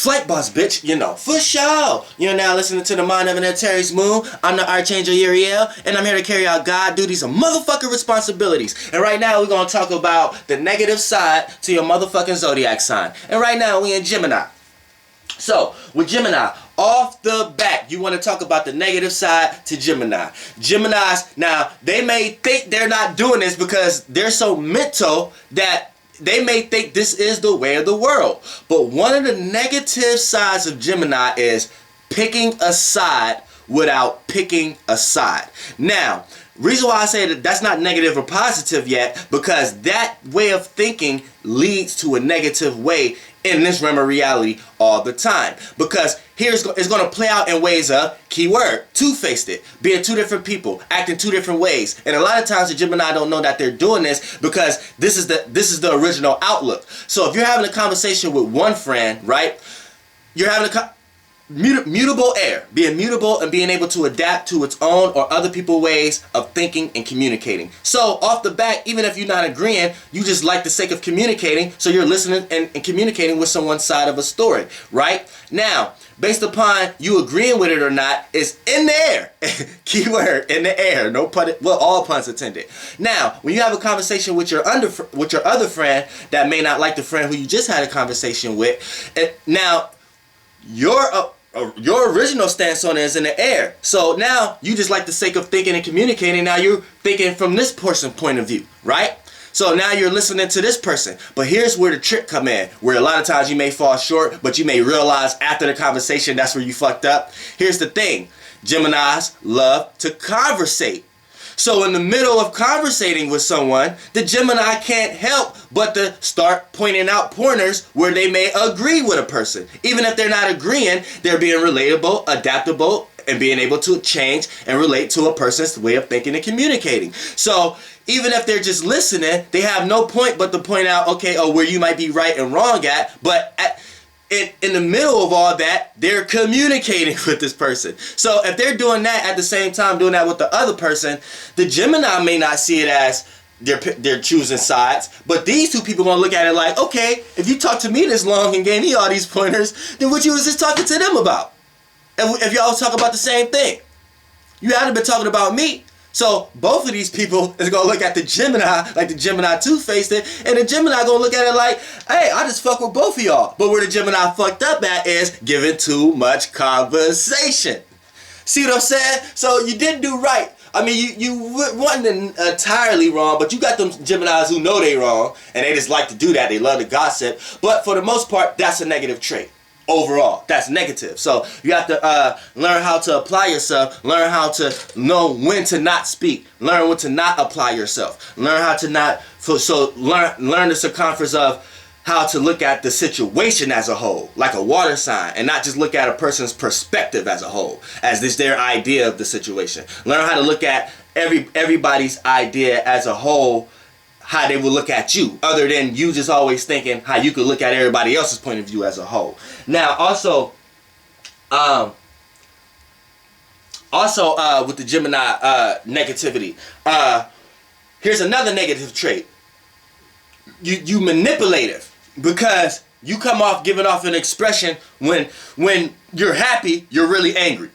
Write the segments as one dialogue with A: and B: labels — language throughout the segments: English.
A: Flight boss, bitch, you know, for sure. You're now listening to the Mind of an Antares Moon. I'm the Archangel Uriel, and I'm here to carry out God duties and motherfucking responsibilities. And right now, we're going to talk about the negative side to your motherfucking Zodiac sign. And right now, we in Gemini. So, with Gemini, off the bat, you want to talk about the negative side to Gemini. Geminis, now, they may think they're not doing this because they're so mental that they may think this is the way of the world. But one of the negative sides of Gemini is picking a side without picking a side. Now, reason why I say that that's not negative or positive yet, because that way of thinking leads to a negative way in this realm of reality all the time. Because it's going to play out in ways of, keyword, two-faced it, being two different people, acting two different ways. And a lot of times the Gemini don't know that they're doing this because this is the original outlook. So if you're having a conversation with one friend, right, you're having a mutable air, being mutable and being able to adapt to its own or other people's ways of thinking and communicating. So off the bat, even if you're not agreeing, you just like the sake of communicating, so you're listening and communicating with someone's side of a story, right? Now, based upon you agreeing with it or not, it's in the air. Keyword, in the air. No pun, well, all puns intended. Now, when you have a conversation with your other friend that may not like the friend who you just had a conversation with, now your original stance on it is in the air. So now you just like the sake of thinking and communicating. Now you're thinking from this person's point of view, right? So now you're listening to this person. But here's where the trick come in, where a lot of times you may fall short, but you may realize after the conversation that's where you fucked up. Here's the thing. Geminis love to conversate. So in the middle of conversating with someone, the Gemini can't help but to start pointing out pointers where they may agree with a person. Even if they're not agreeing, they're being relatable, adaptable, and being able to change and relate to a person's way of thinking and communicating. So even if they're just listening, they have no point but to point out, okay, where you might be right and wrong at, but in the middle of all that, they're communicating with this person. So if they're doing that at the same time, doing that with the other person, the Gemini may not see it as they're choosing sides, but these two people are gonna look at it like, okay, if you talked to me this long and gave me all these pointers, then what you was just talking to them about? If y'all was talking about the same thing, you hadn't been talking about me. So both of these people is gonna look at the Gemini like the Gemini two-faced it, and the Gemini gonna look at it like, hey, I just fuck with both of y'all. But where the Gemini fucked up at is giving too much conversation. See what I'm saying? So you didn't do right. I mean, you wasn't entirely wrong, but you got them Geminis who know they wrong, and they just like to do that. They love to gossip. But for the most part, that's a negative trait. Overall, that's negative. So you have to learn how to apply yourself, learn how to know when to not speak, learn when to not apply yourself, learn how to not, learn the circumference of how to look at the situation as a whole, like a water sign, and not just look at a person's perspective as a whole, as this their idea of the situation. Learn how to look at everybody's idea as a whole, how they will look at you, other than you just always thinking how you could look at everybody else's point of view as a whole. Now, also with the Gemini negativity, here's another negative trait. You manipulative, because you come off giving off an expression when you're happy, you're really angry.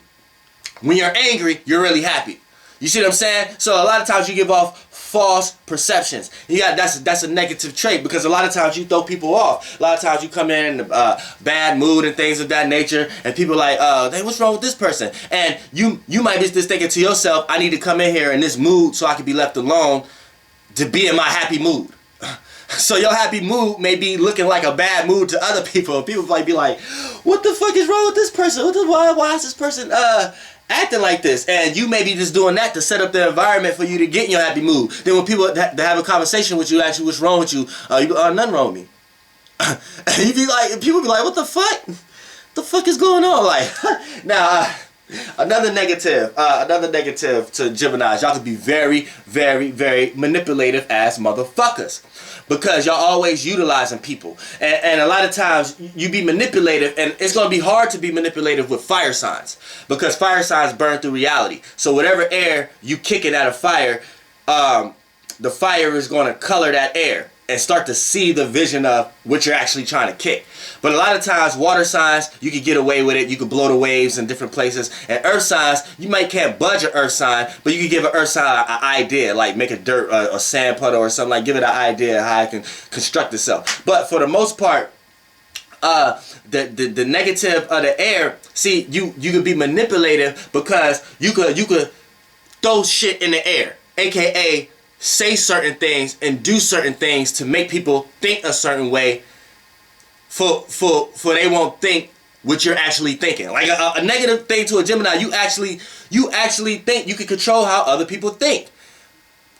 A: When you're angry, you're really happy. You see what I'm saying? So a lot of times you give off false perceptions. That's a negative trait, because a lot of times you throw people off. A lot of times you come in a bad mood and things of that nature, and people are like, hey, what's wrong with this person? And you might be just thinking to yourself, I need to come in here in this mood so I can be left alone to be in my happy mood. So your happy mood may be looking like a bad mood to other people. People might be like, what the fuck is wrong with this person? Why is this person acting like this? And you may be just doing that to set up the environment for you to get in your happy mood. Then when people have a conversation with you, ask you what's wrong with you, nothing wrong with me. And you be like, people be like, what the fuck? The fuck is going on? Like, now, another negative to Geminis. Y'all could be very, very, very manipulative ass motherfuckers, because y'all always utilizing people, and a lot of times you be manipulative, and it's gonna be hard to be manipulative with fire signs, because fire signs burn through reality. So whatever air you kicking at a fire, the fire is gonna color that air. and start to see the vision of what you're actually trying to kick. But a lot of times, water signs, you can get away with it. You can blow the waves in different places. And earth signs, you might can't budge an earth sign, but you can give an earth sign an idea, like make a sand puddle or something, like give it an idea how it can construct itself. But for the most part, the negative of the air, see, you could be manipulative because you could throw shit in the air, aka say certain things and do certain things to make people think a certain way for they won't think what you're actually thinking. Like a negative thing to a Gemini, you actually think you can control how other people think.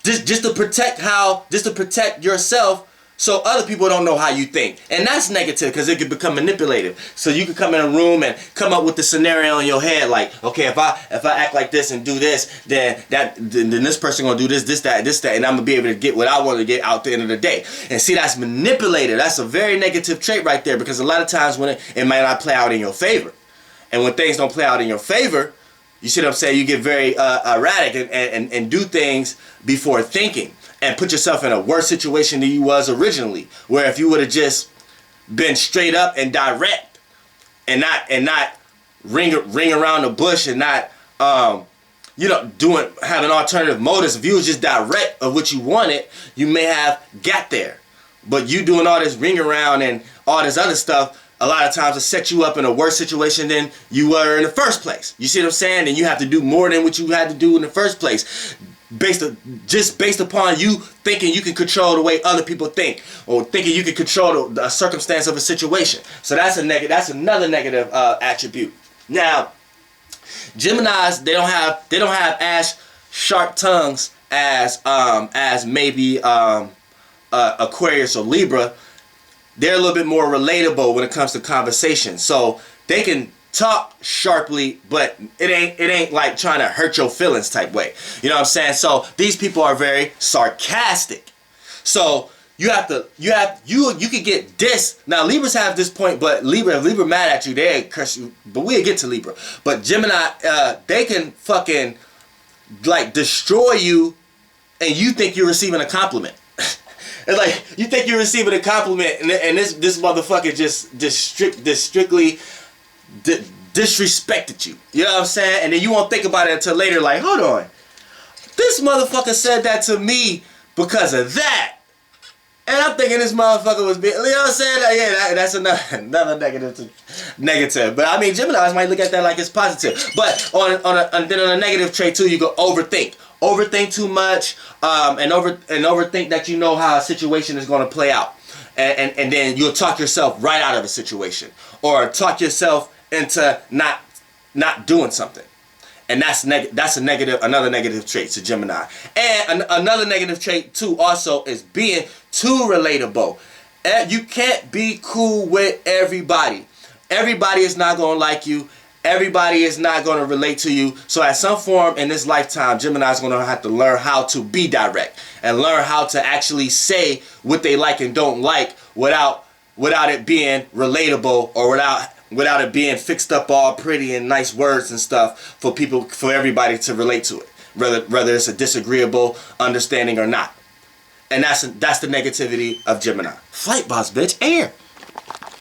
A: Just to protect yourself so other people don't know how you think. And that's negative because it can become manipulative. So you can come in a room and come up with the scenario in your head like, okay, if I act like this and do this, then this person gonna do this, that, and I'm gonna be able to get what I want to get out the end of the day. And see, that's manipulated. That's a very negative trait right there, because a lot of times when it might not play out in your favor. And when things don't play out in your favor, you see what I'm saying? You get very erratic and do things before thinking. And put yourself in a worse situation than you was originally. Where if you would have just been straight up and direct, and not ring around the bush, and not having alternative motives. If you was just direct of what you wanted, you may have got there. But you doing all this ring around and all this other stuff, a lot of times it sets you up in a worse situation than you were in the first place. You see what I'm saying? And you have to do more than what you had to do in the first place. Based upon you thinking you can control the way other people think, or thinking you can control the circumstance of a situation. So that's another negative attribute. Now, Geminis, they don't have as sharp tongues as maybe Aquarius or Libra. They're a little bit more relatable when it comes to conversation. So they can talk sharply, but it ain't like trying to hurt your feelings type way. You know what I'm saying? So these people are very sarcastic. So you could get dissed. Now Libras have this point, but if Libra mad at you, they curse you. But we'll get to Libra. But Gemini, they can fucking like destroy you, and you think you're receiving a compliment. It's like you think you're receiving a compliment, and this motherfucker just strictly disrespected you. You know what I'm saying? And then you won't think about it until later, like, hold on, this motherfucker said that to me because of that. And I'm thinking this motherfucker was being, you know what I'm saying? Yeah, that's another negative. But I mean, Geminis might look at that like it's positive. But on a negative trait too, you go overthink too much, and overthink that you know how a situation is going to play out. And then you'll talk yourself right out of a situation, or talk yourself into not doing something. And that's another negative trait to Gemini. And another negative trait too also is being too relatable. You can't be cool with everybody. Everybody is not going to like you. Everybody is not going to relate to you. So at some form in this lifetime, Gemini is going to have to learn how to be direct and learn how to actually say what they like and don't like without it being relatable, or without it being fixed up all pretty and nice words and stuff for everybody to relate to it, whether it's a disagreeable understanding or not. And that's the negativity of Gemini. Flight boss, bitch, air.